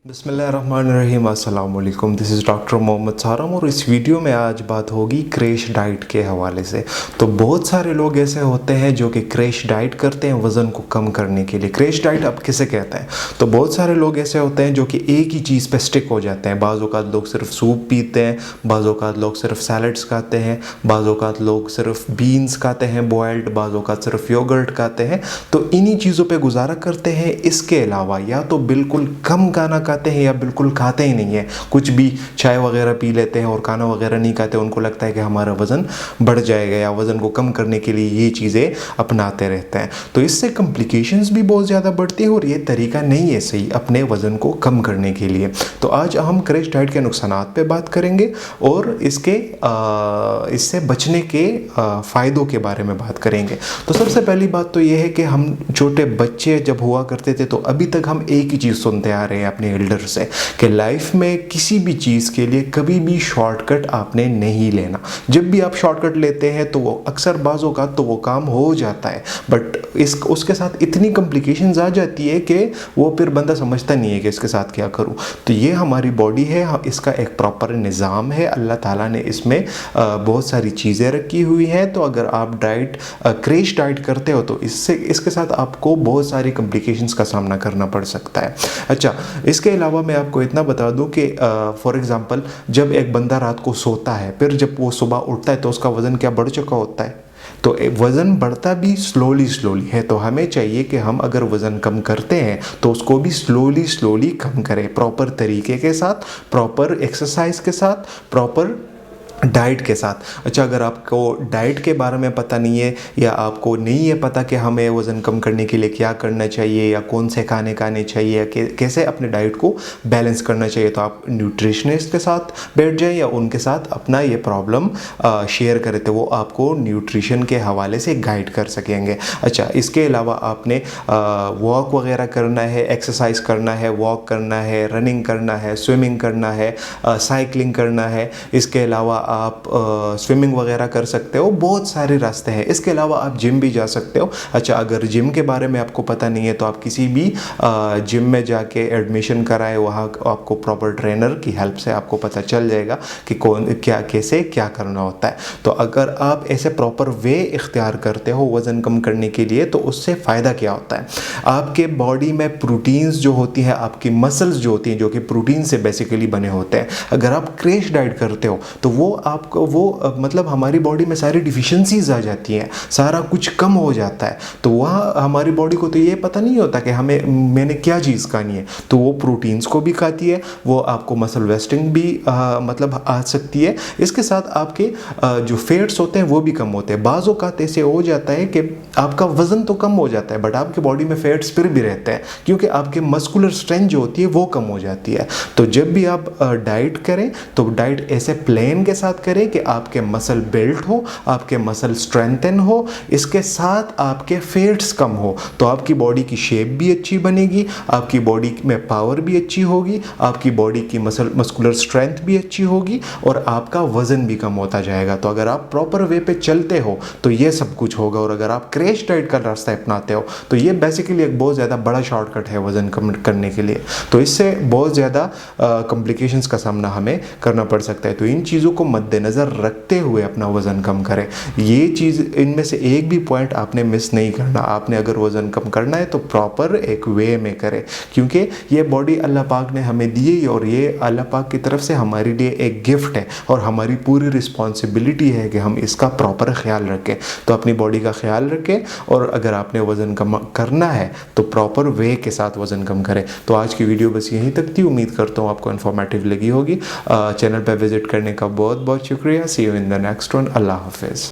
बिस्मिल्लाहिर्रहमानिर्रहीम अस्सलाम वालेकुम। दिस इज़ डॉक्टर मोहम्मद सारम और इस वीडियो में आज बात होगी क्रैश डाइट के हवाले से। तो बहुत सारे लोग ऐसे होते हैं जो कि क्रैश डाइट करते हैं वज़न को कम करने के लिए। क्रैश डाइट अब किसे कहते हैं? तो बहुत सारे लोग ऐसे होते हैं जो कि एक ही चीज़ पे स्टिक हो जाते हैं। बाज़ औक़ात लोग सिर्फ सूप पीते हैं, बाज़ औक़ात लोग सिर्फ सैलड्स खाते हैं, बाज़ औक़ात लोग सिर्फ बीन्स खाते हैं बॉयल्ड, बाज़ औक़ात सिर्फ योगर्ट खाते हैं। तो इन्हीं चीज़ों पर गुजारा करते हैं। इसके अलावा या तो बिल्कुल कम खाना खाते हैं या बिल्कुल खाते ही नहीं है, कुछ भी चाय वगैरह पी लेते हैं और खाना वगैरह नहीं खाते। उनको लगता है कि हमारा वज़न बढ़ जाएगा या वज़न को कम करने के लिए ये चीज़ें अपनाते रहते हैं। तो इससे कॉम्प्लिकेशंस भी बहुत ज़्यादा बढ़ती हैं और ये तरीका नहीं है सही अपने वज़न को कम करने के लिए। तो आज हम क्रैश डाइट के नुकसानात पे बात करेंगे और इससे बचने के फ़ायदों के बारे में बात करेंगे। तो सबसे पहली बात तो ये है कि हम छोटे बच्चे जब हुआ करते थे तो अभी तक हम एक ही चीज़ सुनते आ रहे हैं अपने एल्डर से कि लाइफ में किसी भी चीज़ के लिए कभी भी शॉर्टकट आपने नहीं लेना। जब भी आप शॉर्टकट लेते हैं तो वो अक्सर बाज़ों का तो वो काम हो जाता है, बट उसके साथ इतनी कॉम्प्लिकेशंस आ जाती है कि वो फिर बंदा समझता नहीं है कि इसके साथ क्या करूं। तो ये हमारी बॉडी है, इसका एक प्रॉपर निज़ाम है। अल्लाह ताला ने इसमें बहुत सारी चीज़ें रखी हुई हैं। तो अगर आप क्रैश डाइट करते हो तो इसके साथ आपको बहुत सारी कॉम्प्लिकेशंस का सामना करना पड़ सकता है। अच्छा, इसके अलावा मैं आपको इतना बता दूं कि फॉर एग्ज़ाम्पल जब एक बंदा रात को सोता है फिर जब वो सुबह उठता है तो उसका वज़न क्या बढ़ चुका होता है? तो वज़न बढ़ता भी स्लोली है। तो हमें चाहिए कि हम अगर वज़न कम करते हैं तो उसको भी स्लोली कम करें, प्रॉपर तरीके के साथ, प्रॉपर एक्सरसाइज के साथ, प्रॉपर डाइट के साथ। अच्छा, अगर आपको डाइट के बारे में पता नहीं है या आपको नहीं है पता कि हमें वज़न कम करने के लिए क्या करना चाहिए या कौन से खाने खाने चाहिए या कैसे अपने डाइट को बैलेंस करना चाहिए, तो आप न्यूट्रिशनिस्ट के साथ बैठ जाएं या उनके साथ अपना ये प्रॉब्लम शेयर करें तो वो आपको न्यूट्रिशन के हवाले से गाइड कर सकेंगे। अच्छा, इसके अलावा आपने वॉक वगैरह करना है, एक्सरसाइज करना है, वॉक करना है, रनिंग करना है, स्विमिंग करना है, साइकिलिंग करना है। इसके अलावा आप स्विमिंग वगैरह कर सकते हो, बहुत सारे रास्ते हैं। इसके अलावा आप जिम भी जा सकते हो। अच्छा, अगर जिम के बारे में आपको पता नहीं है तो आप किसी भी जिम में जाके एडमिशन कराए, वहाँ आपको प्रॉपर ट्रेनर की हेल्प से आपको पता चल जाएगा कि कैसे क्या करना होता है। तो अगर आप ऐसे प्रॉपर वे इख्तियार करते हो वज़न कम करने के लिए तो उससे फ़ायदा क्या होता है? आपके बॉडी में प्रोटीन्स जो होती है, आपकी मसल्स जो होती हैं जो कि प्रोटीन से बेसिकली बने होते हैं, अगर आप क्रैश डाइट करते हो तो मतलब हमारी बॉडी में सारी डिफिशिएंसीज आ जाती हैं, सारा कुछ कम हो जाता है। तो वहाँ हमारी बॉडी को तो ये पता नहीं होता कि मैंने क्या चीज़ खानी है, तो वो प्रोटीन्स को भी खाती है, वो आपको मसल वेस्टिंग भी मतलब आ सकती है। इसके साथ आपके जो फैट्स होते हैं वो भी कम होते हैं। बाज़ औक़ात ऐसे हो जाता है कि आपका वज़न तो कम हो जाता है बट आपकी बॉडी में फैट्स फिर भी रहते हैं क्योंकि आपके मस्कुलर स्ट्रेंथ जो होती है वो कम हो जाती है। तो जब भी आप डाइट करें तो डाइट ऐसे प्लान के साथ करें कि आपके मसल बिल्ट हो, आपके मसल स्ट्रेंथन हो, इसके साथ आपके फैट्स कम हो, तो आपकी बॉडी की शेप भी अच्छी बनेगी, आपकी बॉडी में पावर भी अच्छी होगी, आपकी बॉडी की मस्कुलर स्ट्रेंथ भी अच्छी होगी और आपका वज़न भी कम होता जाएगा। तो अगर आप प्रॉपर वे पे चलते हो तो ये सब कुछ होगा। और अगर आप क्रैश डाइट का रास्ता अपनाते हो तो ये बेसिकली एक बहुत ज़्यादा बड़ा शॉर्टकट है वज़न कम करने के लिए। तो इससे बहुत ज़्यादा कॉम्प्लिकेशंस का सामना हमें करना पड़ सकता है। तो इन चीज़ों को मद्देनज़र रखते हुए अपना वज़न कम करें। ये चीज़, इनमें से एक भी पॉइंट आपने मिस नहीं करना। आपने अगर वज़न कम करना है तो प्रॉपर एक वे में करें क्योंकि ये बॉडी अल्लाह पाक ने हमें दी है और ये अल्लाह पाक की तरफ से हमारे लिए एक गिफ्ट है और हमारी पूरी रिस्पॉन्सिबिलिटी है कि हम इसका प्रॉपर ख्याल रखें। तो अपनी बॉडी का ख्याल रखें और अगर आपने वज़न कम करना है तो प्रॉपर वे के साथ वज़न कम करें। तो आज की वीडियो बस यहीं तक थी। उम्मीद करता हूँ आपको इन्फॉर्मेटिव लगी होगी। चैनल पर विजिट करने का बहुत बहुत शुक्रिया। See you in the next one. अल्लाह हाफिज़।